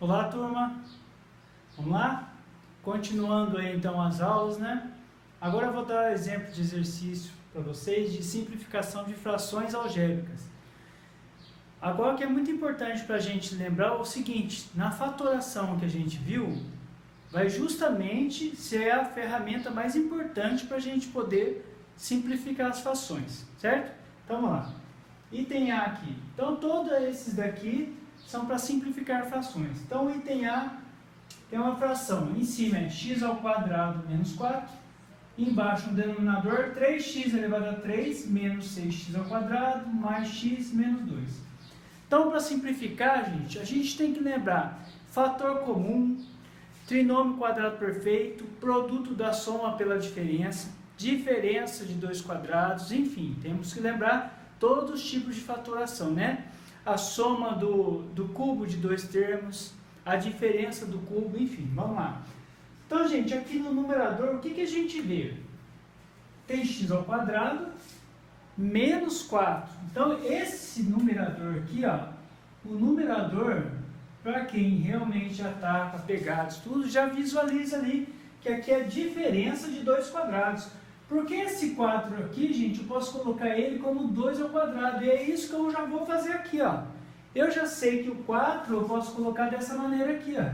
Olá, turma. Vamos lá? Continuando aí então as aulas, né? Agora eu vou dar exemplo de exercício para vocês de simplificação de frações algébricas. Agora o que é muito importante para a gente lembrar é o seguinte: na fatoração que a gente viu, vai justamente ser a ferramenta mais importante para a gente poder simplificar as frações, certo? Então vamos lá. Item A aqui. Então todos esses daqui são para simplificar frações. Então o item A tem uma fração. Em cima é x ao quadrado menos 4. Embaixo no denominador 3x elevado a 3 menos 6x ao quadrado mais x menos 2. Então para simplificar, a gente tem que lembrar fator comum, trinômio quadrado perfeito, produto da soma pela diferença, diferença de dois quadrados, enfim, temos que lembrar todos os tipos de fatoração, né? A soma do cubo de dois termos, a diferença do cubo, enfim, vamos lá. Então, gente, aqui no numerador, o que a gente vê? Tem x ao quadrado menos 4. Então, esse numerador aqui, ó, o numerador, para quem realmente já está apegado a tudo, já visualiza ali que aqui é a diferença de dois quadrados. Porque esse 4 aqui, gente, eu posso colocar ele como 2 ao quadrado. E é isso que eu já vou fazer aqui, ó. Eu já sei que o 4 eu posso colocar dessa maneira aqui, ó.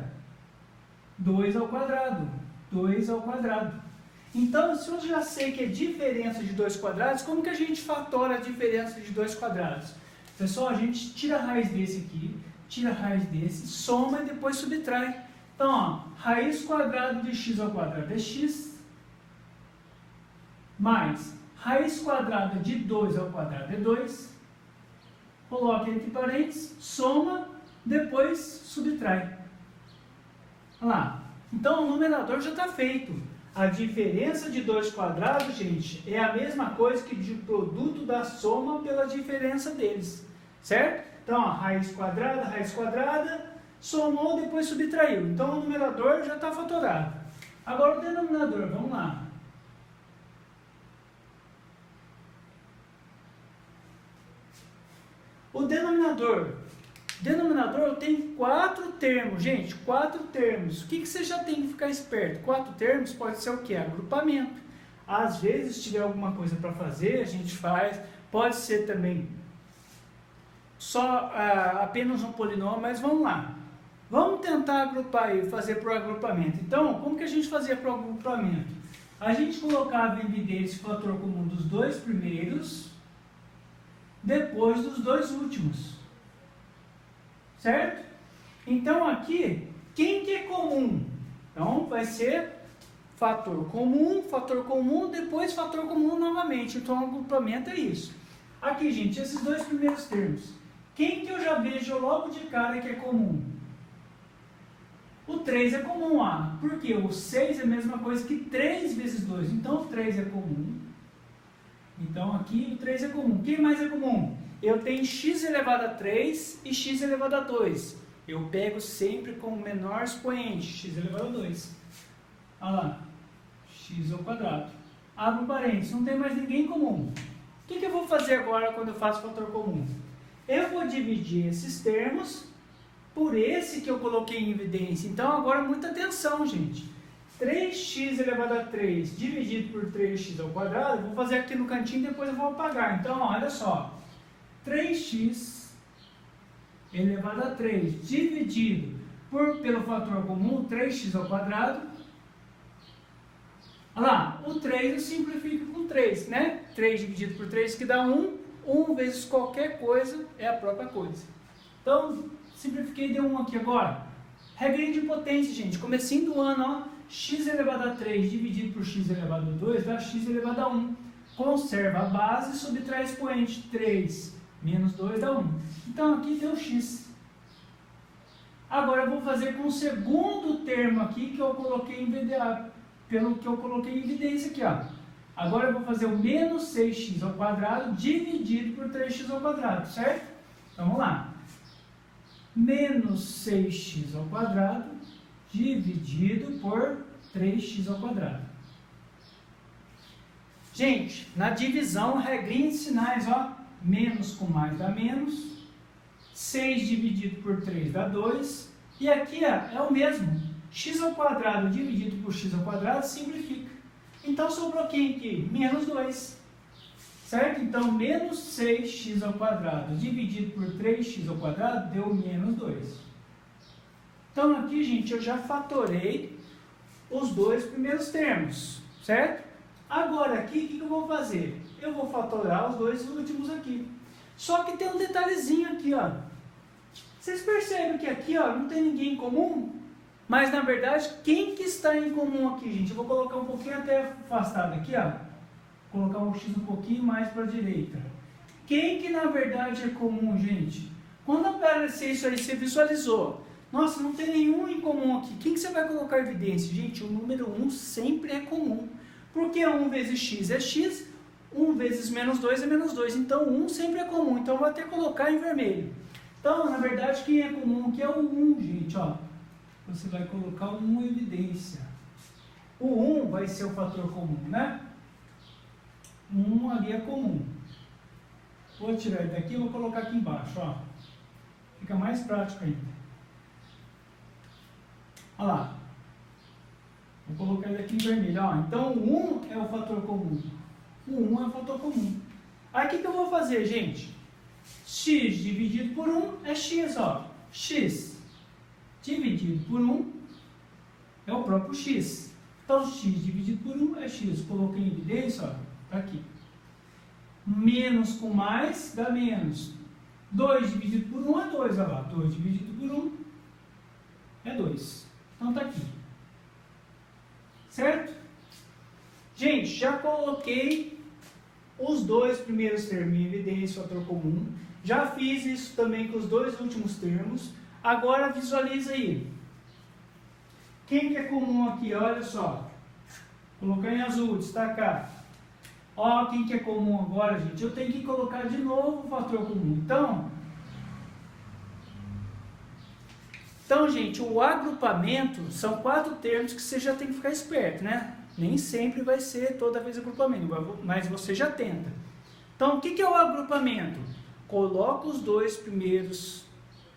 2 ao quadrado. 2 ao quadrado. Então, se eu já sei que é diferença de dois quadrados, como que a gente fatora a diferença de dois quadrados? Pessoal, a gente tira a raiz desse aqui, tira a raiz desse, soma e depois subtrai. Então, ó, raiz quadrada de x ao quadrado é x, mais raiz quadrada de 2 ao quadrado é 2, coloca entre parênteses, soma, depois subtrai. Olha lá. Então o numerador já está feito. A diferença de dois quadrados, gente, é a mesma coisa que de produto da soma pela diferença deles, certo? Então, ó, raiz quadrada, somou, depois subtraiu. Então o numerador já está fatorado. Agora o denominador, vamos lá. O denominador tem 4 termos, gente, 4 termos. O que você já tem que ficar esperto? 4 termos pode ser o que? Agrupamento. Às vezes, se tiver alguma coisa para fazer, a gente faz. Pode ser também só apenas um polinômio, mas vamos lá. Vamos tentar agrupar e fazer por agrupamento. Então, como que a gente fazia por agrupamento? A gente colocava em evidência o fator comum dos dois primeiros, depois dos dois últimos, certo? Então aqui, quem que é comum? Então vai ser fator comum, depois fator comum novamente. Então o agrupamento é isso. Aqui, gente, esses dois primeiros termos. Quem que eu já vejo logo de cara que é comum? O 3 é comum, porque o 6 é a mesma coisa que 3 vezes 2. Então o 3 é comum. Então aqui o 3 é comum. Quem mais é comum? Eu tenho x elevado a 3 e x elevado a 2. Eu pego sempre com o menor expoente, x elevado a 2. Olha lá, x ao quadrado. Abro parênteses, não tem mais ninguém comum. O que eu vou fazer agora quando eu faço fator comum? Eu vou dividir esses termos por esse que eu coloquei em evidência. Então agora muita atenção, gente. 3x elevado a 3 dividido por 3x ao quadrado, vou fazer aqui no cantinho e depois eu vou apagar. Então, olha só, 3x elevado a 3 dividido pelo fator comum, 3x ao quadrado. Olha lá, o 3 eu simplifico com 3, né? 3 dividido por 3 que dá 1, 1 vezes qualquer coisa é a própria coisa. Então, simplifiquei, deu 1 aqui agora. Regrinha de potência, gente, comecinho do ano, ó. X elevado a 3 dividido por x elevado a 2 dá x elevado a 1. Conserva a base e subtrai expoente. 3 menos 2 dá 1. Então aqui deu x. Agora eu vou fazer com o segundo termo aqui que eu coloquei em evidência aqui, ó. Agora eu vou fazer o menos 6x ao quadrado dividido por 3x ao quadrado, certo? Então vamos lá. Menos 6x ao quadrado dividido por 3x ao quadrado. Gente, na divisão, regrinha de sinais, ó, menos com mais dá menos, 6 dividido por 3 dá 2, E aqui ó, é o mesmo. X ao quadrado dividido por x ao quadrado simplifica. Então sobrou quem aqui? Menos 2. Certo? Então menos 6x ao quadrado dividido por 3x ao quadrado deu menos 2. Então aqui, gente, eu já fatorei os dois primeiros termos. Certo? Agora aqui, o que eu vou fazer? Eu vou fatorar os dois últimos aqui. Só que tem um detalhezinho aqui, ó. Vocês percebem que aqui, ó, não tem ninguém em comum? Mas, na verdade, quem que está em comum aqui, gente? Eu vou colocar um pouquinho até afastado aqui, ó. Vou colocar um X um pouquinho mais para a direita. Quem que, na verdade, é comum, gente? Quando aparecer isso aí, você visualizou. Nossa, não tem nenhum em comum aqui. Quem que você vai colocar evidência? Gente, o número 1 sempre é comum. Porque 1 vezes x é x, 1 vezes menos 2 é menos 2. Então, 1 sempre é comum. Então, eu vou até colocar em vermelho. Então, na verdade, quem é comum aqui é o 1, gente, ó. Você vai colocar o 1 em evidência. O 1 vai ser o fator comum, né? O 1 ali é comum. Vou tirar ele daqui e vou colocar aqui embaixo, ó. Fica mais prático ainda. Olha lá. Vou colocar ele aqui em vermelho, ó. Então, o 1 é o fator comum. O 1 é o fator comum. Aí, o que eu vou fazer, gente? X dividido por 1 é x, ó. X dividido por 1 é o próprio x. Então, x dividido por 1 é x. Coloquei em evidência, ó. Tá aqui. Menos com mais dá menos. 2 dividido por 1 é 2, olha lá. 2 dividido por 1 é 2. Então, tá aqui. Certo? Gente, já coloquei os dois primeiros termos em evidência, fator comum. Já fiz isso também com os dois últimos termos. Agora visualiza aí. Quem que é comum aqui? Olha só. Colocar em azul, destacar. Ó, quem que é comum agora, gente? Eu tenho que colocar de novo o fator comum. Então, gente, o agrupamento são 4 termos que você já tem que ficar esperto, né? Nem sempre vai ser toda vez agrupamento, mas você já tenta. Então, o que é o agrupamento? Coloca os dois primeiros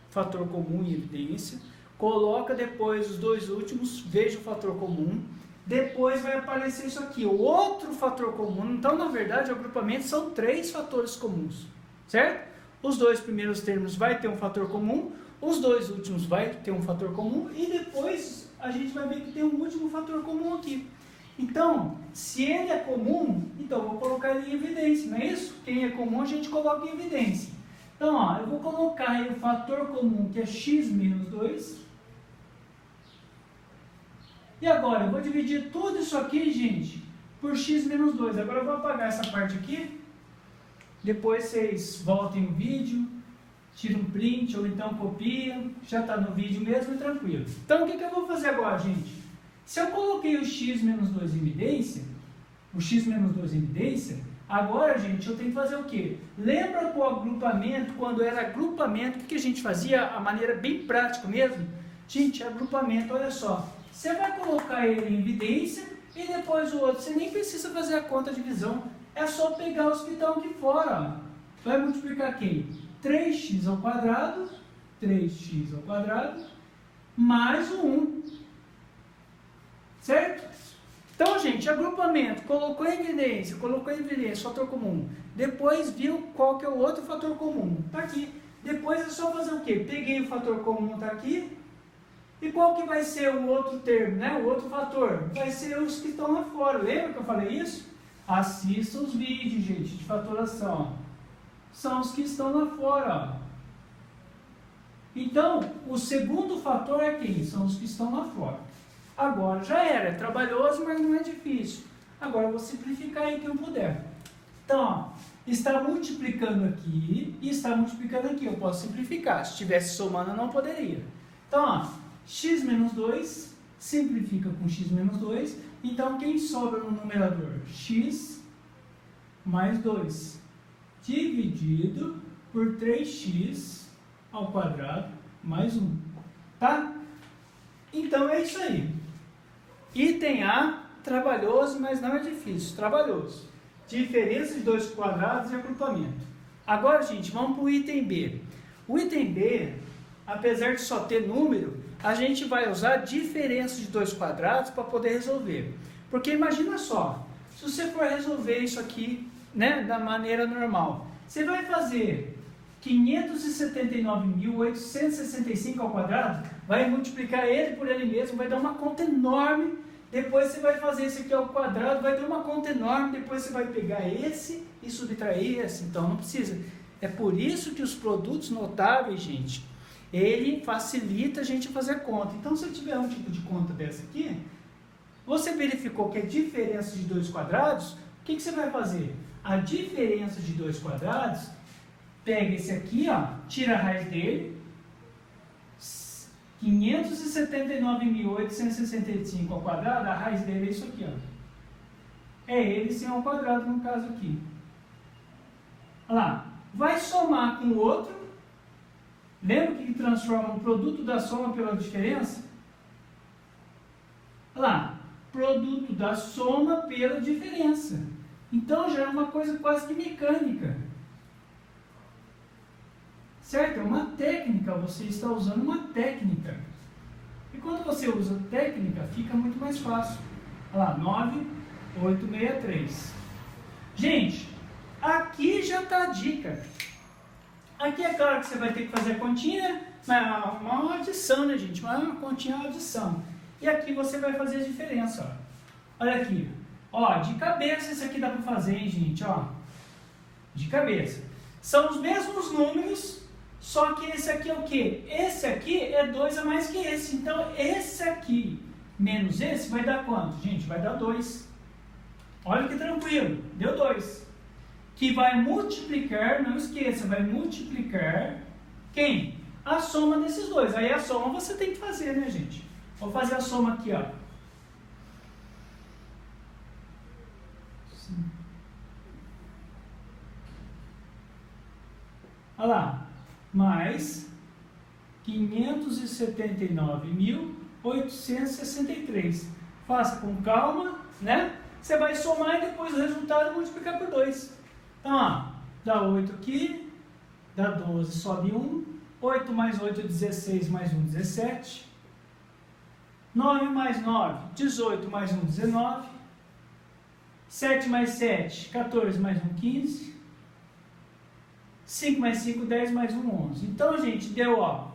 fator comum em evidência, coloca depois os dois últimos, veja o fator comum, depois vai aparecer isso aqui, o outro fator comum. Então, na verdade, o agrupamento são 3 fatores comuns, certo? Os dois primeiros termos vai ter um fator comum, os dois últimos vai ter um fator comum e depois a gente vai ver que tem um último fator comum aqui. Então, se ele é comum, então eu vou colocar ele em evidência, não é isso? Quem é comum a gente coloca em evidência. Então, ó, eu vou colocar aí o fator comum, que é x menos 2. E agora, eu vou dividir tudo isso aqui, gente, por x menos 2. Agora eu vou apagar essa parte aqui. Depois vocês voltem o vídeo, tiram um print ou então copiam. Já está no vídeo mesmo e tranquilo. Então, o que eu vou fazer agora, gente? Se eu coloquei o x menos 2 em evidência, agora, gente, eu tenho que fazer o quê? Lembra com o agrupamento, quando era agrupamento, o que a gente fazia? A maneira bem prática mesmo? Gente, agrupamento, olha só. Você vai colocar ele em evidência e depois o outro. Você nem precisa fazer a conta de divisão. É só pegar os que estão aqui fora. Ó. Vai multiplicar quem? 3x ao quadrado, mais o 1. Certo? Então, gente, agrupamento, colocou em evidência, fator comum. Depois viu qual que é o outro fator comum. Está aqui. Depois é só fazer o quê? Peguei o fator comum, está aqui. E qual que vai ser o outro termo, né? O outro fator? Vai ser os que estão lá fora. Lembra que eu falei isso? Assista os vídeos, gente, de fatoração. São os que estão lá fora. Ó. Então, o segundo fator é quem? São os que estão lá fora. Agora já era, é trabalhoso, mas não é difícil. Agora eu vou simplificar aí que eu puder. Então, ó, está multiplicando aqui e está multiplicando aqui. Eu posso simplificar. Se estivesse somando, eu não poderia. Então, ó, x menos 2 simplifica com x menos 2. Então, quem sobra no numerador? X mais 2 dividido por 3x ao quadrado mais 1. Tá? Então, é isso aí. Item A, trabalhoso, mas não é difícil, trabalhoso. Diferença de dois quadrados e agrupamento. Agora, gente, vamos para o item B. O item B, apesar de só ter número, a gente vai usar diferença de dois quadrados para poder resolver. Porque imagina só, se você for resolver isso aqui, né, da maneira normal, você vai fazer 579.865 ao quadrado, vai multiplicar ele por ele mesmo, vai dar uma conta enorme. Depois você vai fazer esse aqui ao quadrado, vai dar uma conta enorme. Depois você vai pegar esse e subtrair esse. Então não precisa. É por isso que os produtos notáveis, gente, ele facilita a gente fazer a conta. Então se eu tiver um tipo de conta dessa aqui, você verificou que é diferença de dois quadrados, o que você vai fazer? A diferença de dois quadrados, pega esse aqui, ó, tira a raiz dele, 579.865 ao quadrado, a raiz dele é isso aqui, ó. É ele sem ao quadrado no caso aqui. Olha lá, vai somar com o outro. Lembra que transforma o produto da soma pela diferença? Olha lá, produto da soma pela diferença. Então já é uma coisa quase que mecânica. Certo? É uma técnica, você está usando uma técnica. E quando você usa técnica, fica muito mais fácil. Olha lá, 9,863. Gente, aqui já está a dica. Aqui é claro que você vai ter que fazer a continha, uma adição, né, gente? Uma continha, uma adição. E aqui você vai fazer a diferença, ó. Olha aqui. Ó, de cabeça isso aqui dá para fazer, hein, gente? Ó, de cabeça. São os mesmos números, só que esse aqui é o quê? Esse aqui é 2 a mais que esse. Então, esse aqui menos esse vai dar quanto? Gente, vai dar 2. Olha que tranquilo. Deu 2. Que vai multiplicar, não esqueça, vai multiplicar quem? A soma desses dois. Aí a soma você tem que fazer, né, gente? Vou fazer a soma aqui, ó. Olha lá. Mais 579.863. Faça com calma, né? Você vai somar e depois o resultado multiplicar por 2. Então, ó, dá 8 aqui, dá 12, sobe 1. 8 mais 8, 16, mais 1, 17. 9 mais 9, 18 mais 1, 19. 7 mais 7, 14 mais 1, 15. 5 mais 5, 10 mais 1, 11. Então, gente, deu, ó.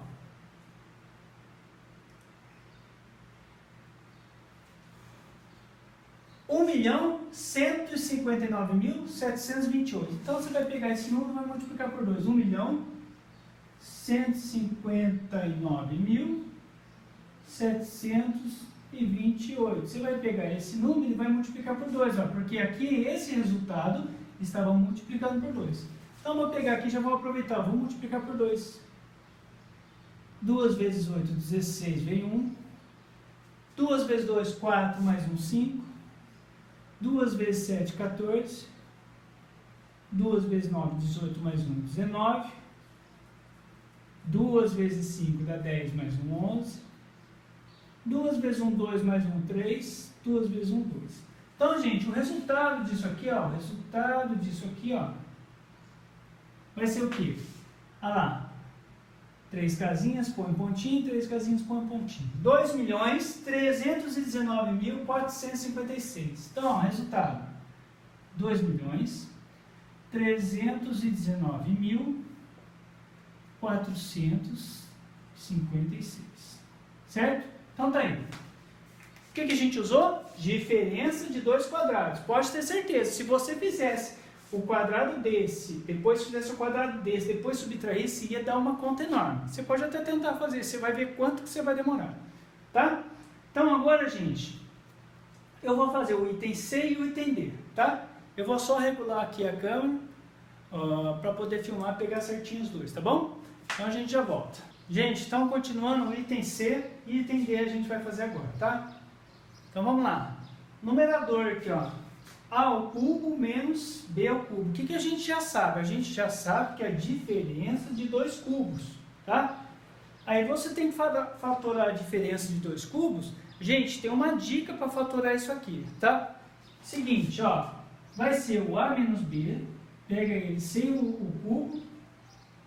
$1.159.728. Então, você vai pegar esse número e vai multiplicar por 2. 1.159.728. Você vai pegar esse número e vai multiplicar por 2, ó, porque aqui esse resultado estava multiplicado por 2. Então, vou pegar aqui e já vou aproveitar. Vou multiplicar por 2. 2 vezes 8, 16, vem 1. 2 vezes 2, 4, mais 1, 5. 2 vezes 7, 14. 2 vezes 9, 18, mais 1, 19. 2 vezes 5 dá 10, mais 1, 11. 2 vezes 1, 2, mais 1, 3. 2 vezes 1, 2. Então, gente, o resultado disso aqui, ó, vai ser o quê? Olha lá. 3 casinhas, põe um pontinho, 3 casinhas, põe um pontinho. 2.319.456. Então, ó, resultado. 2.319.456. Certo? Então, tá aí. O que a gente usou? Diferença de dois quadrados. Pode ter certeza, se você fizesse o quadrado desse, depois fizesse o quadrado desse, depois subtraísse, ia dar uma conta enorme. Você pode até tentar fazer, você vai ver quanto que você vai demorar. Tá? Então, agora, gente, eu vou fazer o item C e o item D. Tá? Eu vou só regular aqui a câmera para poder filmar e pegar certinho os dois, tá bom? Então, a gente já volta. Gente, então, continuando o item C e item D a gente vai fazer agora, tá? Então, vamos lá. Numerador aqui, ó. A ao cubo menos B ao cubo. O que a gente já sabe? A gente já sabe que é a diferença de dois cubos, tá? Aí você tem que fatorar a diferença de dois cubos. Gente, tem uma dica para fatorar isso aqui, tá? Seguinte, ó. Vai ser o A menos B. Pega ele sem o cubo.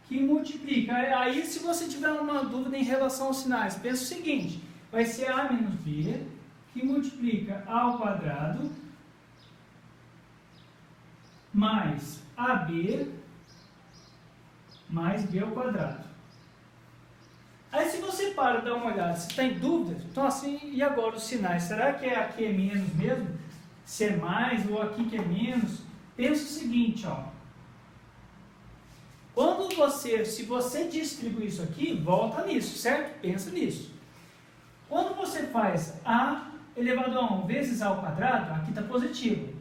que multiplica. Aí, se você tiver uma dúvida em relação aos sinais, pensa o seguinte, vai ser A menos B, que multiplica A ao quadrado, mais AB, mais B ao quadrado. Aí, se você para e dá uma olhada, se está em dúvida, então assim, e agora os sinais? Será que aqui é menos mesmo? Se é mais, ou aqui que é menos? Pensa o seguinte, ó. Se você distribui isso aqui, volta nisso, certo? Pensa nisso. Quando você faz A elevado a 1 vezes A ao quadrado, aqui está positivo.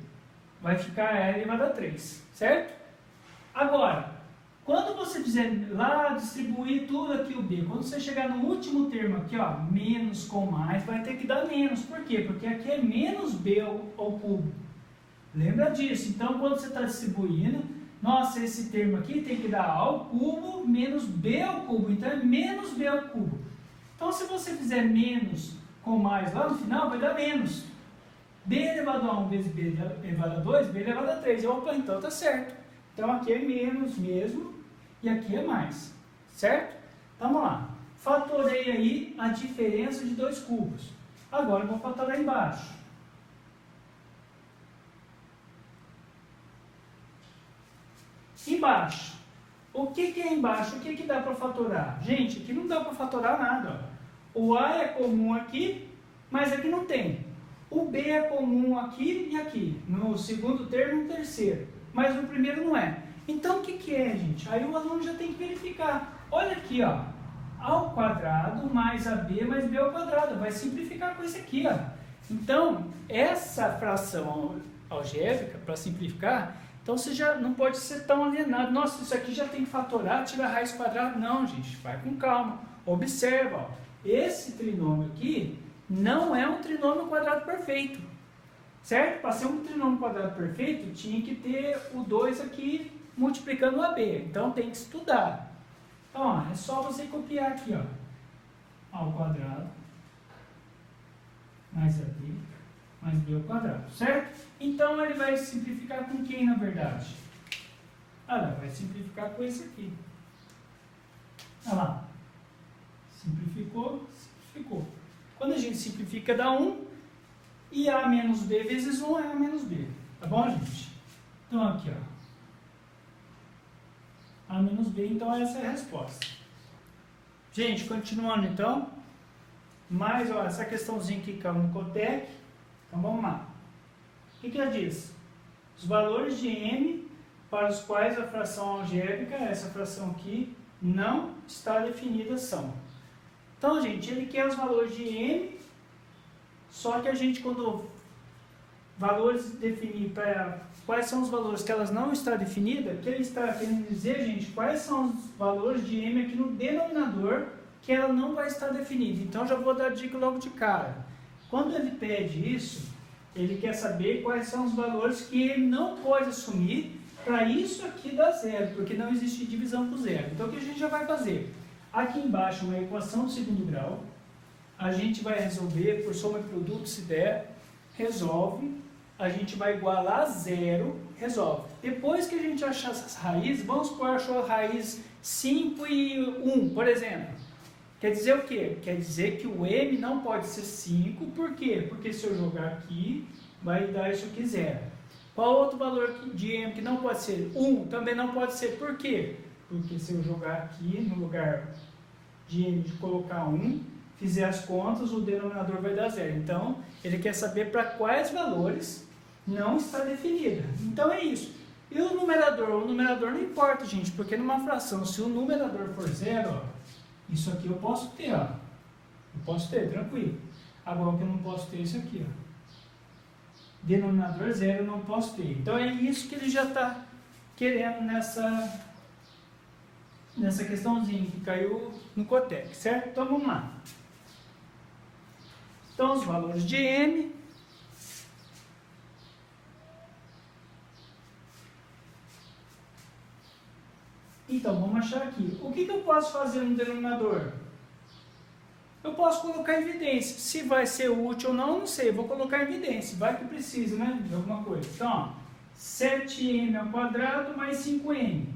Vai ficar A elevado a 3, certo? Agora, quando você fizer lá, distribuir tudo aqui o B, quando você chegar no último termo aqui, ó, menos com mais, vai ter que dar menos. Por quê? Porque aqui é menos B ao cubo. Lembra disso. Então, quando você está distribuindo, nossa, esse termo aqui tem que dar A ao cubo menos B ao cubo. Então, é menos B ao cubo. Então, se você fizer menos com mais lá no final, vai dar menos. B elevado a 1 vezes B elevado a 2, B elevado a 3. Opa, então tá certo. Então, aqui é menos mesmo e aqui é mais. Certo? Então, vamos lá. Fatorei aí a diferença de dois cubos. Agora, eu vou fatorar embaixo. Embaixo. O que é embaixo? O que dá para fatorar? Gente, aqui não dá para fatorar nada. Ó. O A é comum aqui, mas aqui não tem. O B é comum aqui e aqui. No segundo termo e no terceiro. Mas no primeiro não é. Então, o que é, gente? Aí o aluno já tem que verificar. Olha aqui, ó. A ao quadrado mais AB mais B ao quadrado. Vai simplificar com isso aqui, ó. Então, essa fração algébrica, para simplificar, então você já não pode ser tão alienado. Nossa, isso aqui já tem que fatorar, tira a raiz quadrada. Não, gente, vai com calma. Observa, ó. Esse trinômio aqui não é um trinômio quadrado perfeito. Certo? Para ser um trinômio quadrado perfeito, tinha que ter o 2 aqui multiplicando o AB. Então, tem que estudar. Então, ó, é só você copiar aqui, ó. A ao quadrado mais AB mais B ao quadrado, certo? Então, ele vai simplificar com quem, na verdade? Olha, vai simplificar com esse aqui. Olha lá. Simplificou, simplificou. Quando a gente simplifica, dá 1. E A menos B vezes 1 é A menos B. Tá bom, gente? Então, aqui, ó. A menos B, então essa é a resposta. Gente, continuando então. Mais, ó, essa questãozinha que caiu no Cotec. Então, vamos lá. O que ela diz? Os valores de M para os quais a fração algébrica, essa fração aqui, não está definida são. Então, gente, ele quer os valores de M, só que a gente, quando valores definir para quais são os valores que elas não estão definidas, que ele está querendo dizer, gente, quais são os valores de M aqui no denominador que ela não vai estar definida. Então, já vou dar dica logo de cara. Quando ele pede isso, ele quer saber quais são os valores que ele não pode assumir para isso aqui dar zero, porque não existe divisão por zero. Então, o que a gente já vai fazer? Aqui embaixo, uma equação de segundo grau. A gente vai resolver por soma de produto, se der, resolve. A gente vai igualar a zero, resolve. Depois que a gente achar essas raízes, vamos supor que achou a raiz 5 e 1, por exemplo. Quer dizer o quê? Quer dizer que o M não pode ser 5, por quê? Porque se eu jogar aqui, vai dar isso aqui zero. Qual outro valor de M que não pode ser? 1 também não pode ser, por quê? Porque se eu jogar aqui, no lugar de M de colocar 1, fizer as contas, o denominador vai dar zero. Então, ele quer saber para quais valores não está definida. Então, é isso. E o numerador? O numerador não importa, gente, porque numa fração, se o numerador for zero, ó, isso aqui eu posso ter, ó. Eu posso ter, tranquilo. Agora, o que eu não posso ter é isso aqui, ó. Denominador zero eu não posso ter. Então, é isso que ele já está querendo nessa questãozinha que caiu no Cotec, certo? Então, vamos lá. Então, os valores de M. Então, vamos achar aqui. O que eu posso fazer no denominador? Eu posso colocar em evidência. Se vai ser útil ou não, não sei. Eu vou colocar em evidência. Vai que precisa, né? De alguma coisa. Então, ó, 7m ao quadrado mais 5m.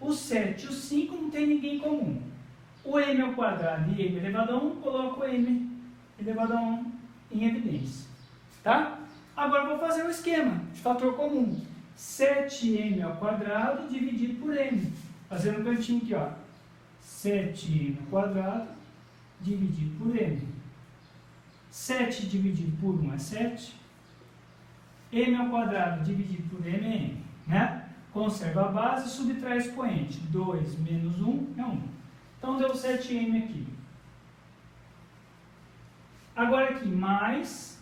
O 7 e o 5 não tem ninguém comum. O m ao quadrado e m elevado a 1, coloco o m elevado a 1 em evidência. Tá? Agora eu vou fazer um esquema de fator comum. 7m ao quadrado dividido por m. Fazendo um cantinho aqui, ó. 7m ao quadrado dividido por m. 7 dividido por 1 é 7. M ao quadrado dividido por m é m. Né? Conserva a base e subtrai expoente. 2 menos 1 é 1. Então deu 7m aqui. Agora aqui, mais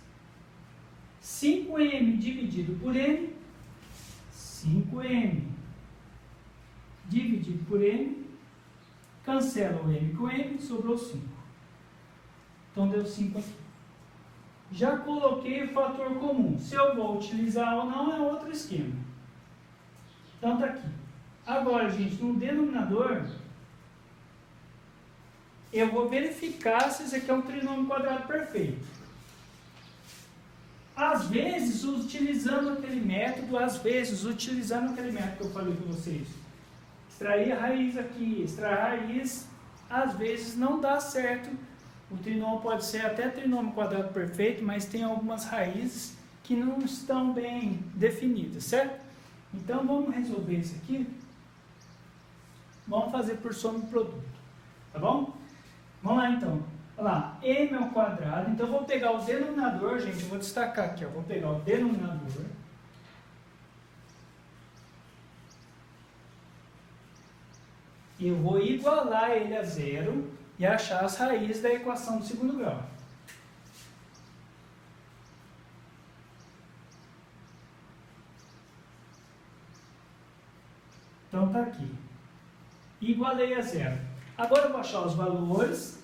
5m dividido por m. 5m dividido por m. Cancela o m com m, sobrou 5. Então deu 5 aqui. Já coloquei o fator comum. Se eu vou utilizar ou não é outro esquema. Então tá aqui. Agora, gente, no denominador, eu vou verificar se esse aqui é um trinômio quadrado perfeito. Às vezes, utilizando aquele método que eu falei para vocês. Extrair a raiz aqui, extrair a raiz, às vezes não dá certo. O trinômio pode ser até trinômio quadrado perfeito, mas tem algumas raízes que não estão bem definidas, certo? Então, vamos resolver isso aqui. Vamos fazer por soma e produto, tá bom? Vamos lá, então. Olha lá, m ao quadrado. Então, eu vou pegar o denominador, gente, eu vou destacar aqui, ó. Vou pegar o denominador. E eu vou igualar ele a zero e achar as raízes da equação do segundo grau. Então está aqui. Igualei a zero. Agora eu vou achar os valores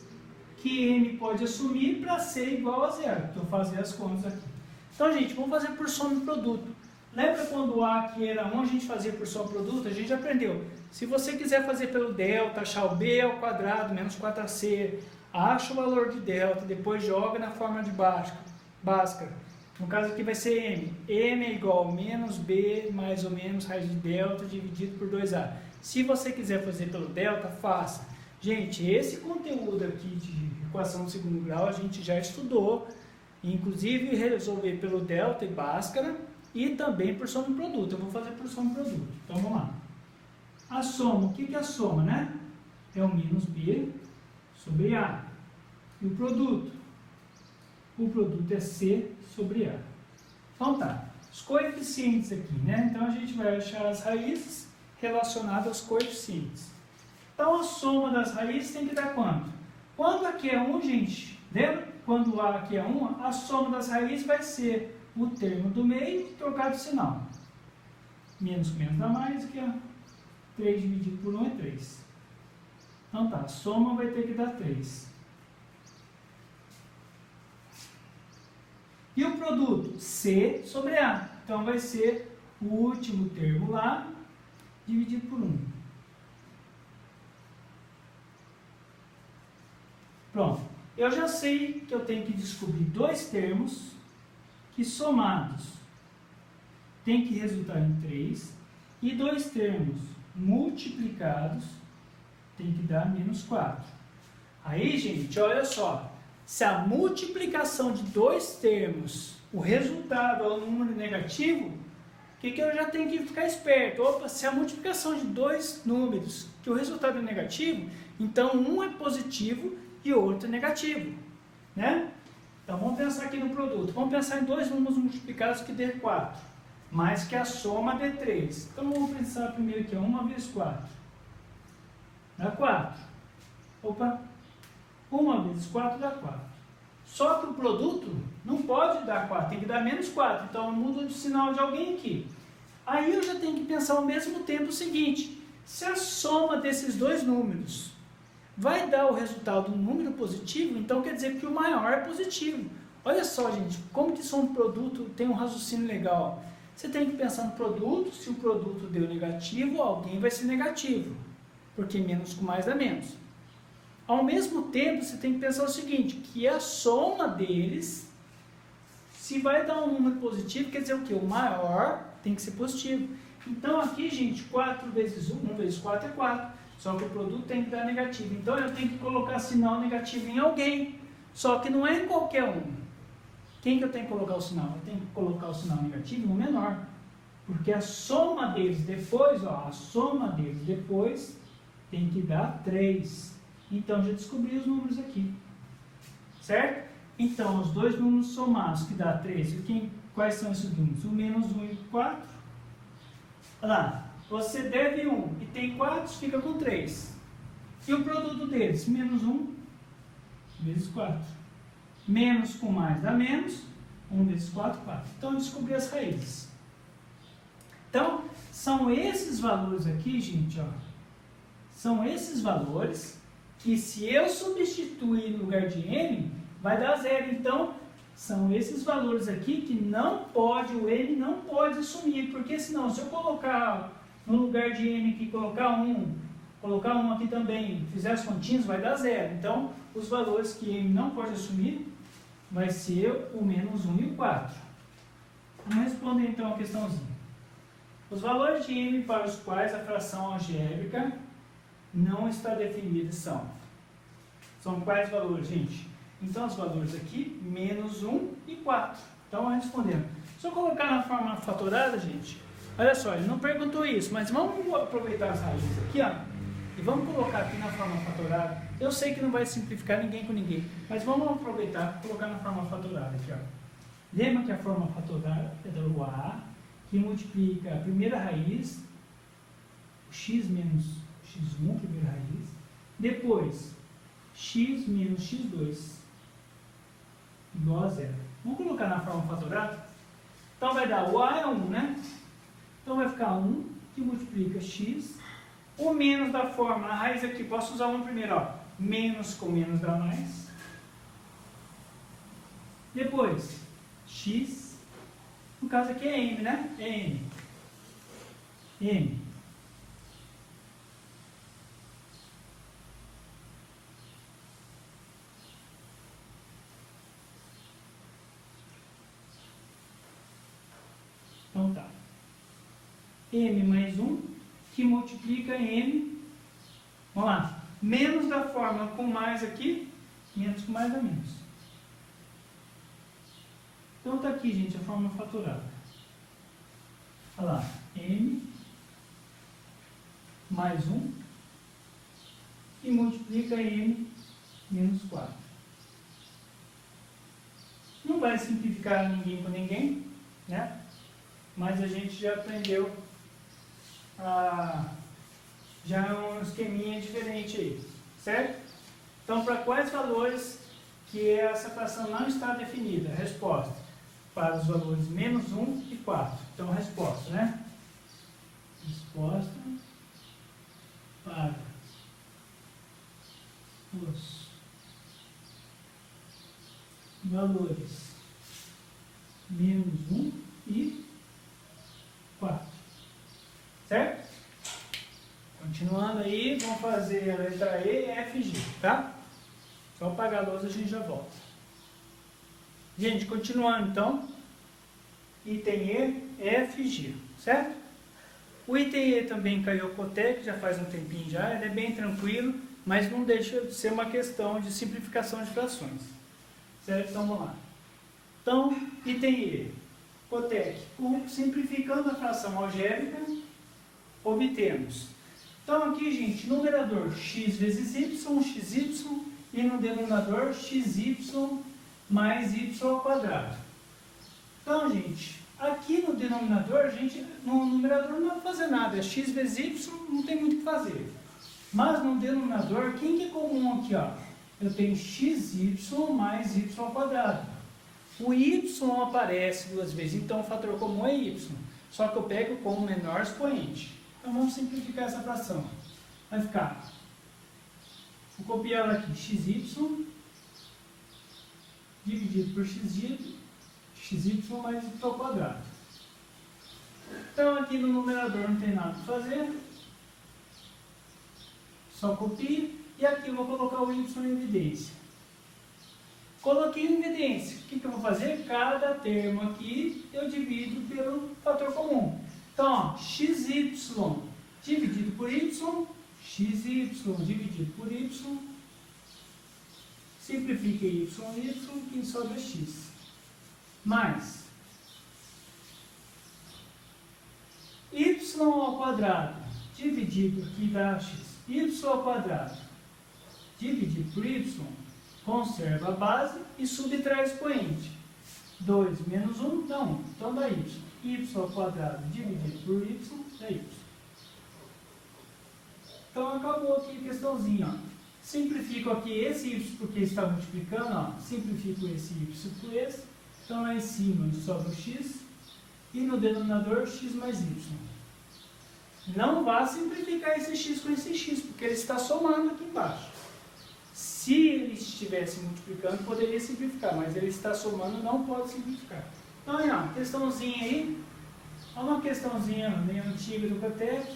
que m pode assumir para ser igual a zero. Então, fazer as contas aqui. Então, gente, vamos fazer por soma e produto. Lembra quando o a aqui era 1, a gente fazia por soma e produto? A gente aprendeu. Se você quiser fazer pelo delta, achar o b ao quadrado menos 4ac, acha o valor de delta, depois joga na forma de Bhaskara. No caso aqui vai ser m. m é igual a menos b mais ou menos raiz de delta dividido por 2a. Se você quiser fazer pelo delta, faça. Gente, esse conteúdo aqui de equação do segundo grau a gente já estudou, inclusive resolver pelo delta e Bhaskara e também por soma e produto. Eu vou fazer por soma e produto. Então vamos lá. A soma, o que é a soma, né? É o menos b sobre a. E o produto? O produto é c sobre a. Então tá. Os coeficientes aqui, né? Então a gente vai achar as raízes relacionadas aos coeficientes. Então a soma das raízes tem que dar quanto? Quando aqui é 1, gente, lembra? Quando o a aqui é 1, a soma das raízes vai ser o termo do meio trocado de sinal. Menos com menos dá mais, aqui ó. 3 dividido por 1 é 3. Então tá, a soma vai ter que dar 3. E o produto? C sobre A. Então vai ser o último termo lá, dividido por 1. Pronto. Eu já sei que eu tenho que descobrir dois termos que somados tem que resultar em 3 e dois termos multiplicados tem que dar menos 4. Aí, gente, olha só. Se a multiplicação de dois termos, o resultado é um número negativo, o que eu já tenho que ficar esperto? Opa, se a multiplicação de dois números, que o resultado é negativo, então um é positivo e o outro é negativo, né? Então vamos pensar aqui no produto. Vamos pensar em dois números multiplicados que dê 4, mais que a soma dê 3. Então vamos pensar primeiro aqui, 1 vezes 4. Dá 4. Opa, 1 vezes 4 dá 4. Só que o produto não pode dar 4, tem que dar menos 4. Então eu mudo de sinal de alguém aqui. Aí eu já tenho que pensar ao mesmo tempo o seguinte: se a soma desses dois números vai dar o resultado do número positivo, então quer dizer que o maior é positivo. Olha só, gente, como que só um produto tem um raciocínio legal. Você tem que pensar no produto, se o produto deu negativo, alguém vai ser negativo, porque menos com mais dá menos. Ao mesmo tempo, você tem que pensar o seguinte, que a soma deles, se vai dar um número positivo, quer dizer o quê? O maior tem que ser positivo. Então aqui, gente, 4 vezes 1 vezes 4 é 4. Só que o produto tem que dar negativo. Então eu tenho que colocar sinal negativo em alguém. Só que não é em qualquer um. Quem que eu tenho que colocar o sinal? Eu tenho que colocar o sinal negativo no menor. Porque a soma deles depois, ó, a soma deles depois tem que dar 3. Então já descobri os números aqui. Certo? Então os dois números somados que dá 3. E quais são esses números? O menos 1 e o 4. Olha lá. Você deve 1 e tem 4, fica com 3. E o produto deles? Menos 1 vezes 4. Menos com mais dá menos. 1 vezes 4, 4. Então eu descobri as raízes. Então, são esses valores aqui, gente, ó. São esses valores que se eu substituir no lugar de n, vai dar 0. Então, são esses valores aqui que não pode, o n não pode assumir. Porque senão, se eu colocar no lugar de n aqui, colocar 1 aqui também, fizer as continhas, vai dar 0. Então, os valores que n não pode assumir vai ser o menos 1 e o 4. Vamos responder então a questãozinha. Os valores de m para os quais a fração algébrica não está definida são quais valores, gente? Então, os valores aqui, menos 1 e 4. Então, vamos respondendo. Se eu colocar na forma fatorada, gente, olha só, ele não perguntou isso, mas vamos aproveitar as raízes aqui, ó, e vamos colocar aqui na forma fatorada. Eu sei que não vai simplificar ninguém com ninguém, mas vamos aproveitar e colocar na forma fatorada aqui, ó. Lembra que a forma fatorada é do A, que multiplica a primeira raiz, o x menos x1, primeira raiz, depois x menos x2, igual a 0. Vamos colocar na forma fatorada? Então vai dar, o A é 1, né? Então vai ficar 1, que multiplica x, o menos da forma, a raiz aqui, posso usar 1 primeiro, ó, menos com menos dá mais, depois x, no caso aqui é m, né? É m. M. Então tá. M mais 1, que multiplica m. Vamos lá. Menos da forma com mais aqui, menos com mais dá menos. Então está aqui, gente, a forma fatorada. Olha lá, m mais 1 e multiplica m menos 4. Não vai simplificar ninguém com ninguém, né? Mas a gente já aprendeu já um esqueminha diferente aí, certo? Então, para quais valores que essa fração não está definida? Resposta. Para os valores menos 1 e 4. Então, resposta, né? Resposta para os valores menos 1 e 4. Certo? Continuando aí, vamos fazer a letra E, F e G, tá? Só apagar a lousa e a gente já volta. Gente, continuando então, item E, F e G, certo? O item E também caiu o Cotec, já faz um tempinho já, ele é bem tranquilo, mas não deixa de ser uma questão de simplificação de frações, certo? Então vamos lá. Então, item E, Cotec, simplificando a fração algébrica, obtemos. Então aqui, gente, numerador x vezes y, xy, e no denominador xy mais y ao quadrado. Então, gente, aqui no denominador, no numerador não vai fazer nada, é x vezes y, não tem muito o que fazer. Mas no denominador, quem que é comum aqui, ó? Eu tenho xy mais y ao quadrado. O y aparece duas vezes, então o fator comum é y, só que eu pego como menor expoente. Então vamos simplificar essa fração. Vai ficar, vou copiar aqui, xy dividido por xy mais y ao quadrado. Então aqui no numerador não tem nada para fazer, só copio, e aqui eu vou colocar o y em evidência. Coloquei em evidência, o que eu vou fazer? Cada termo aqui eu divido pelo fator comum. Então, ó, xy dividido por y, xy dividido por y, simplifica y, quem sobra é x. Mais y ao quadrado dividido, aqui dá x, y ao quadrado dividido por y, conserva a base e subtrai o expoente. 2 menos 1 dá 1, então dá y. Y ao quadrado dividido por y dá y. Então acabou aqui a questãozinha. Ó. Simplifico aqui esse y porque está multiplicando, ó. Simplifico esse y por esse. Então lá em cima sobra o x e no denominador x mais y. Não vá simplificar esse x com esse x, porque ele está somando aqui embaixo. Se ele estivesse multiplicando, poderia simplificar, mas ele está somando, não pode simplificar. Então, aí, ó, questãozinha aí, uma questãozinha meio antiga do Catec,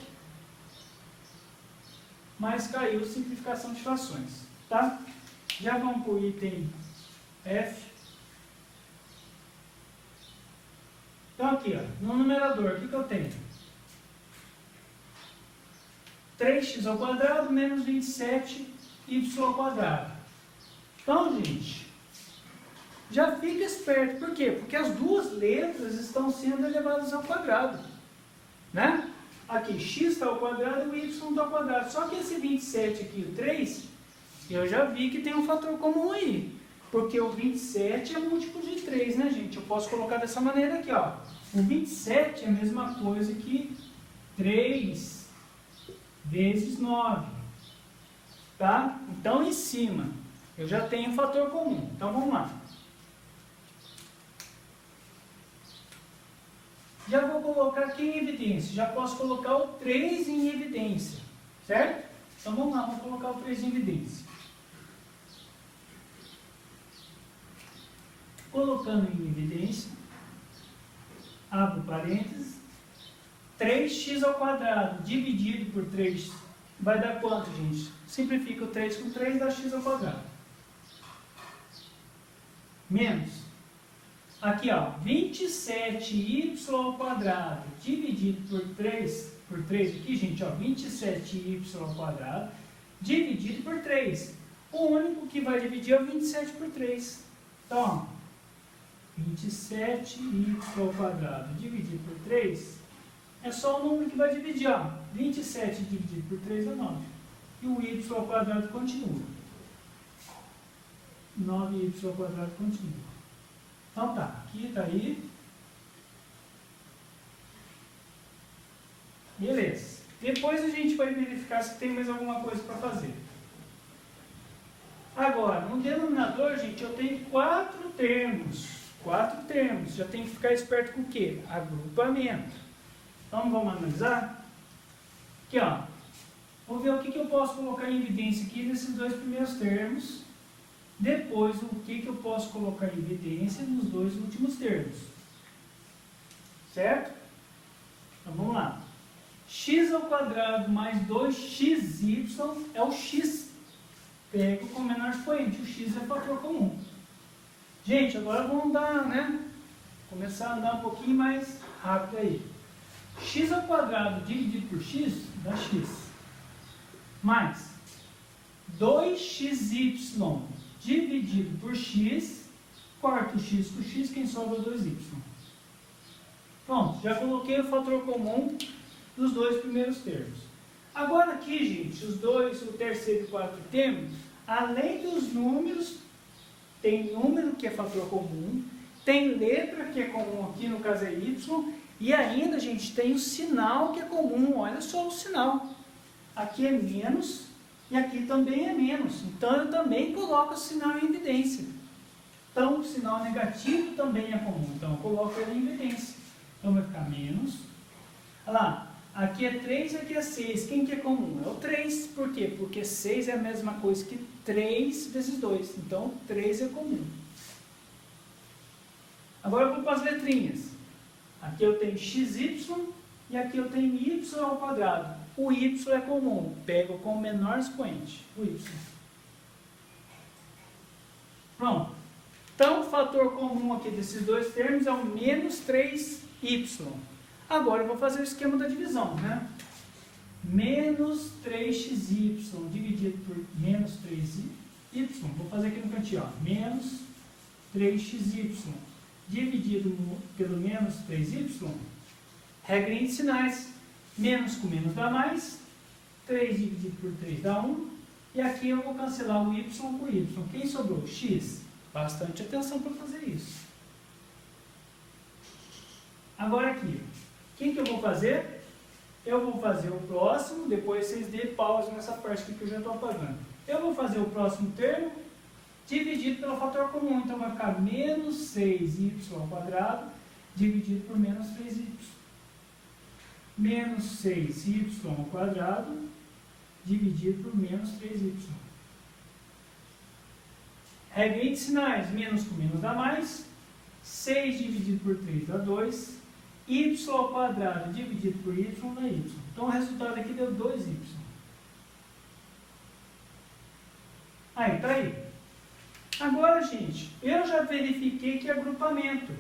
mas caiu simplificação de frações, tá? Já vamos para o item F. Então, aqui, ó, no numerador, o que eu tenho? 3x ao quadrado menos 27y ao quadrado. Então, gente, já fica esperto. Por quê? Porque as duas letras estão sendo elevadas ao quadrado. Né? Aqui, x está ao quadrado e y está ao quadrado. Só que esse 27 aqui, o 3, eu já vi que tem um fator comum aí. Porque o 27 é múltiplo de 3, né, gente? Eu posso colocar dessa maneira aqui, ó. O 27 é a mesma coisa que 3 vezes 9. Tá? Então, em cima, eu já tenho um fator comum. Então, vamos lá. Já vou colocar aqui em evidência. Já posso colocar o 3 em evidência. Certo? Então, vamos lá. Vou colocar o 3 em evidência. Colocando em evidência, abro parênteses, 3x ao quadrado dividido por 3 vai dar quanto, gente? Simplifica o 3 com 3, dá x ao quadrado. Menos. Aqui, ó, 27y ao quadrado dividido por 3 aqui, gente, ó, 27y ao quadrado dividido por 3. O único que vai dividir é o 27 por 3. Então, ó, 27y ao quadrado dividido por 3 é só o número que vai dividir, ó. 27 dividido por 3 é 9. E o y ao quadrado continua. 9y ao quadrado continua. Então tá, aqui está aí. Beleza. Depois a gente vai verificar se tem mais alguma coisa para fazer. Agora, no denominador, gente, eu tenho 4 termos. 4 termos. Já tem que ficar esperto com o quê? Agrupamento. Então, vamos analisar? Aqui, ó. Vou ver o que eu posso colocar em evidência aqui nesses dois primeiros termos. Depois, o que eu posso colocar em evidência nos dois últimos termos. Certo? Então, vamos lá. X ao quadrado mais 2xy é o x. Pego com o menor expoente. O x é fator comum. Gente, agora vamos dar, né? Começar a andar um pouquinho mais rápido aí. X ao quadrado dividido por x dá x. Mais 2xy dividido por x, corto x com x, quem sobra é 2y. Pronto, já coloquei o fator comum dos dois primeiros termos. Agora aqui, gente, os dois, o terceiro e o quarto termo, além dos números, tem número que é fator comum, tem letra que é comum aqui, no caso é y, e ainda, gente, tem o sinal que é comum. Olha só o sinal. Aqui é menos e aqui também é menos. Então, eu também coloco o sinal em evidência. Então, o sinal negativo também é comum. Então, eu coloco ele em evidência. Então, vai ficar menos. Olha lá. Aqui é 3 e aqui é 6. Quem que é comum? É o 3. Por quê? Porque 6 é a mesma coisa que 3 vezes 2. Então, 3 é comum. Agora, eu vou para as letrinhas. Aqui eu tenho xy e aqui eu tenho y ao quadrado. O y é comum. Pego com o menor expoente, o y. Pronto. Então, o fator comum aqui desses dois termos é o menos 3y. Agora eu vou fazer o esquema da divisão, né? Menos 3xy dividido por menos 3y. Vou fazer aqui no cantinho, ó. Menos 3xy dividido pelo menos 3y. Regrinha de sinais. Menos com menos dá mais. 3 dividido por 3 dá 1. E aqui eu vou cancelar o y por y. Quem sobrou? X. Bastante atenção para fazer isso. Agora aqui, quem que eu vou fazer? Eu vou fazer o próximo, depois vocês dêem pausa nessa parte aqui que eu já estou apagando. Eu vou fazer o próximo termo dividido pelo fator comum. Então vai ficar menos 6y ao quadrado dividido por menos 3y. Menos 6y ao quadrado dividido por menos 3y. Regra de sinais, menos com menos dá mais. 6 dividido por 3 dá 2. Y ao quadrado dividido por y dá y. Então o resultado aqui deu 2y. Aí, tá aí. Agora, gente, eu já verifiquei que é agrupamento.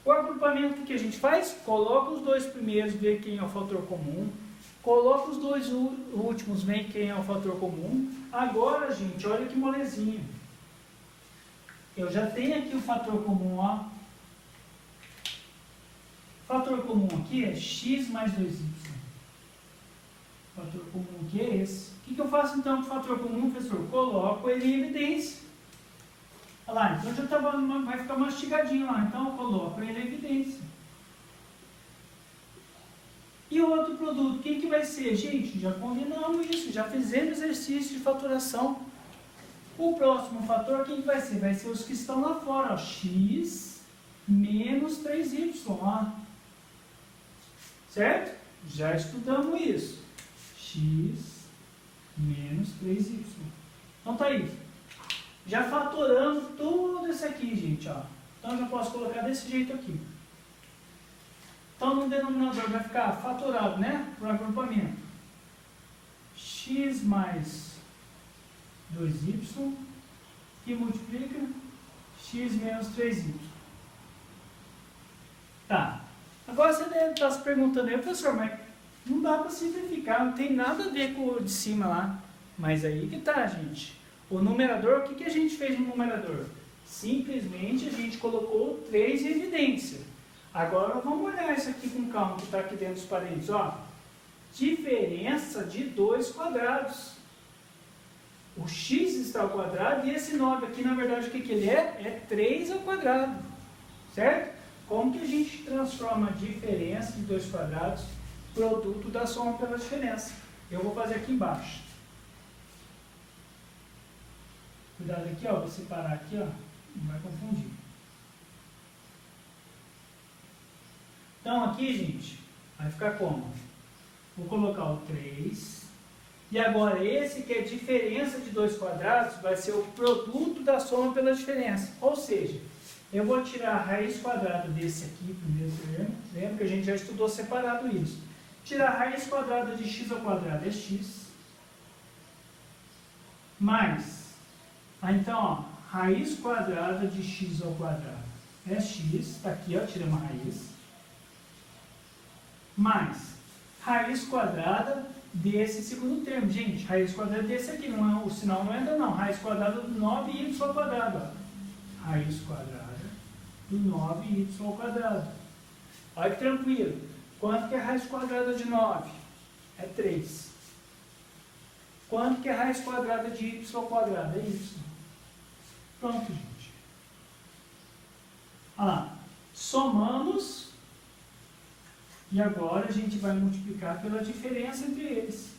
O agrupamento que a gente faz? Coloca os dois primeiros, vê quem é o fator comum. Coloca os dois últimos, vê quem é o fator comum. Agora, gente, olha que molezinha. Eu já tenho aqui o fator comum, ó. O fator comum aqui é x mais 2y. O fator comum aqui é esse. O que eu faço então com o fator comum, professor? Coloco ele em evidência. Olha lá, então já vai ficar mastigadinho lá. Então eu coloco ele em evidência. E o outro produto, quem que vai ser? Gente, já combinamos isso, já fizemos exercício de fatoração. O próximo fator, quem que vai ser? Vai ser os que estão lá fora, ó, x menos 3y, ó. Certo? Já estudamos isso. X menos 3y. Então tá aí. Já fatoramos tudo isso aqui, gente, ó. Então eu já posso colocar desse jeito aqui. Então no denominador vai ficar fatorado, né? Por agrupamento. X mais 2y que multiplica x menos 3y. Tá. Agora você deve estar se perguntando aí, professor, mas não dá para simplificar, não tem nada a ver com o de cima lá. Mas aí que tá, gente. O numerador, o que a gente fez no numerador? Simplesmente a gente colocou 3 em evidência. Agora vamos olhar isso aqui com calma, que está aqui dentro dos parênteses, ó. Diferença de 2 quadrados. O x está ao quadrado e esse 9 aqui, na verdade, o que ele é? É 3 ao quadrado. Certo? Como que a gente transforma a diferença de 2 quadrados, produto da soma pela diferença? Eu vou fazer aqui embaixo. Cuidado aqui, ó, vou separar aqui, ó, não vai confundir. Então aqui, gente, vai ficar como? Vou colocar o 3. E agora esse que é diferença de 2 quadrados vai ser o produto da soma pela diferença. Ou seja, eu vou tirar a raiz quadrada desse aqui, primeiro termo. Lembra que a gente já estudou separado isso. Tirar a raiz quadrada de x ao quadrado é x. Mais, então, ó, raiz quadrada de x ao quadrado é x. Está aqui, ó, tiramos a raiz. Mais, raiz quadrada desse segundo termo. Gente, raiz quadrada desse aqui, não é, o sinal não entra não. Raiz quadrada do 9y ao quadrado, ó. Raiz quadrada do 9y ao quadrado. Olha que tranquilo. Quanto que é raiz quadrada de 9? É 3. Quanto que é raiz quadrada de y ao quadrado? É y. Pronto, gente. Olha lá. Somamos. E agora a gente vai multiplicar pela diferença entre eles.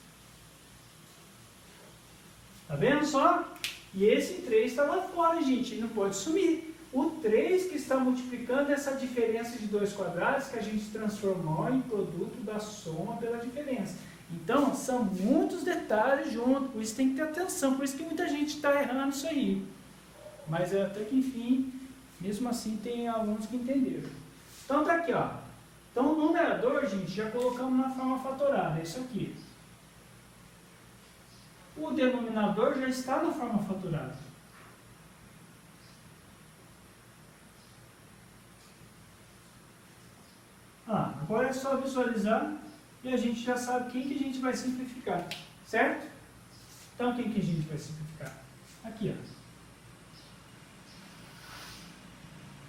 Tá vendo só? E esse 3 está lá fora, gente. Ele não pode sumir. O 3 que está multiplicando essa diferença de 2 quadrados que a gente transformou em produto da soma pela diferença. Então, são muitos detalhes juntos. Por isso tem que ter atenção. Por isso que muita gente está errando isso aí. Mas até que, enfim, mesmo assim, tem alunos que entenderam. Então, tá aqui, ó. Então, o numerador, gente, já colocamos na forma fatorada. É isso aqui. O denominador já está na forma fatorada. Agora é só visualizar e a gente já sabe quem que a gente vai simplificar, certo? Então, quem que a gente vai simplificar? Aqui, ó.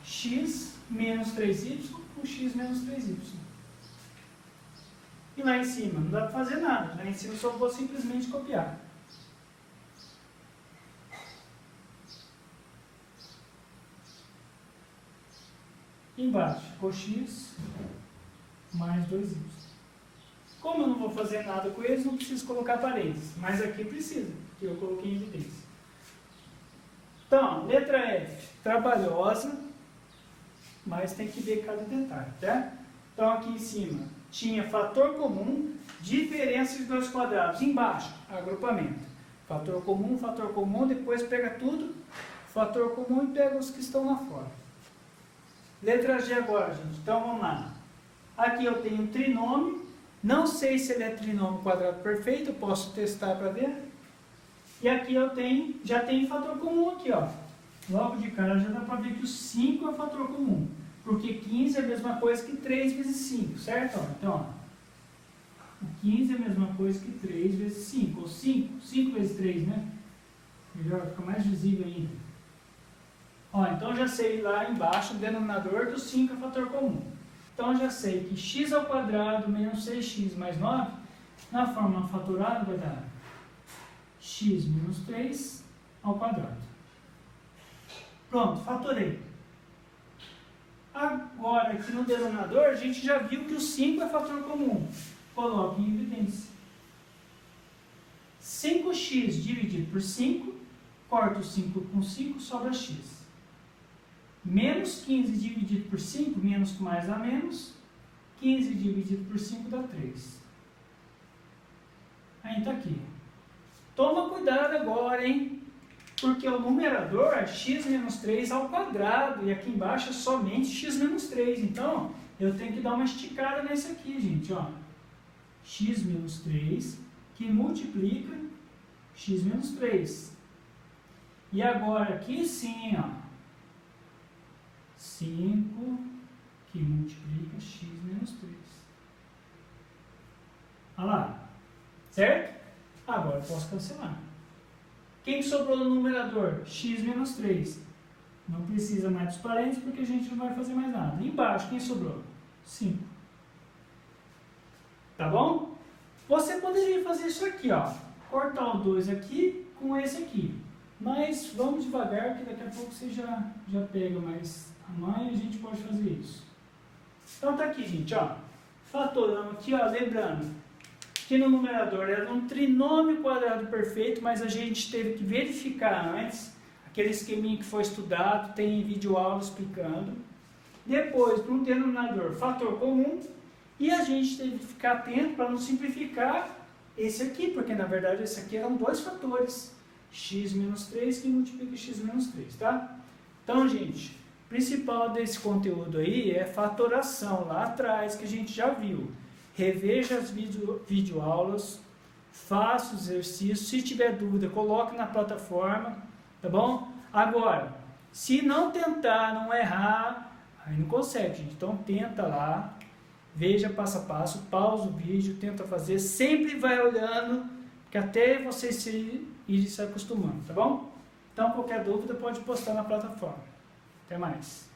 X menos 3y com x menos 3y. E lá em cima, não dá para fazer nada. Lá em cima eu só vou simplesmente copiar. Embaixo ficou x mais 2y. Como eu não vou fazer nada com eles, não preciso colocar parênteses. Mas aqui precisa, porque eu coloquei em evidência. Então, letra F, trabalhosa, mas tem que ver cada detalhe, tá? Então, aqui em cima, tinha fator comum, diferença de dois quadrados. Embaixo, agrupamento. Fator comum, depois pega tudo, fator comum e pega os que estão lá fora. Letra G agora, gente. Então, vamos lá. Aqui eu tenho um trinômio. Não sei se ele é trinômio quadrado perfeito, eu posso testar para ver. E aqui eu tenho, já tem fator comum aqui, ó. Logo de cara já dá para ver que o 5 é fator comum. Porque 15 é a mesma coisa que 3 vezes 5, certo? Ó, então, ó, o 15 é a mesma coisa que 3 vezes 5. Ou 5 vezes 3, né? Melhor, fica mais visível ainda. Ó, então já sei lá embaixo o denominador do 5 é fator comum. Então já sei que x ao quadrado menos 6x mais 9, na forma fatorada vai dar x menos 3 ao quadrado. Pronto, fatorei. Agora, aqui no denominador, a gente já viu que o 5 é fator comum. Coloque em evidência. 5x dividido por 5, corta o 5 com 5, sobra x. Menos 15 dividido por 5, menos com mais dá menos. 15 dividido por 5 dá 3. Aí está aqui. Toma cuidado agora, hein? Porque o numerador é x menos 3 ao quadrado. E aqui embaixo é somente x menos 3. Então, eu tenho que dar uma esticada nesse aqui, gente. Ó. X menos 3, que multiplica x menos 3. E agora aqui sim, ó. 5 que multiplica x menos 3. Olha lá. Certo? Agora eu posso cancelar. Quem que sobrou no numerador? X menos 3. Não precisa mais dos parênteses porque a gente não vai fazer mais nada. Embaixo, quem sobrou? 5. Tá bom? Você poderia fazer isso aqui, ó. Cortar o 2 aqui com esse aqui. Mas vamos devagar que daqui a pouco você já pega mais a mãe e a gente pode fazer isso. Então tá aqui, gente, ó. Fatoramos aqui, ó, lembrando que no numerador era um trinômio quadrado perfeito, mas a gente teve que verificar antes, aquele esqueminha que foi estudado, tem videoaula explicando. Depois, para um denominador, fator comum, e a gente teve que ficar atento para não simplificar esse aqui, porque na verdade esse aqui eram dois fatores, x menos 3 que multiplica x menos 3, tá? Então, gente, o principal desse conteúdo aí é fatoração, lá atrás, que a gente já viu. Reveja as videoaulas, faça os exercícios, se tiver dúvida, coloque na plataforma, tá bom? Agora, se não tentar, não errar, aí não consegue, gente. Então tenta lá, veja passo a passo, pausa o vídeo, tenta fazer, sempre vai olhando, que até você ir se acostumando, tá bom? Então qualquer dúvida pode postar na plataforma. Até mais.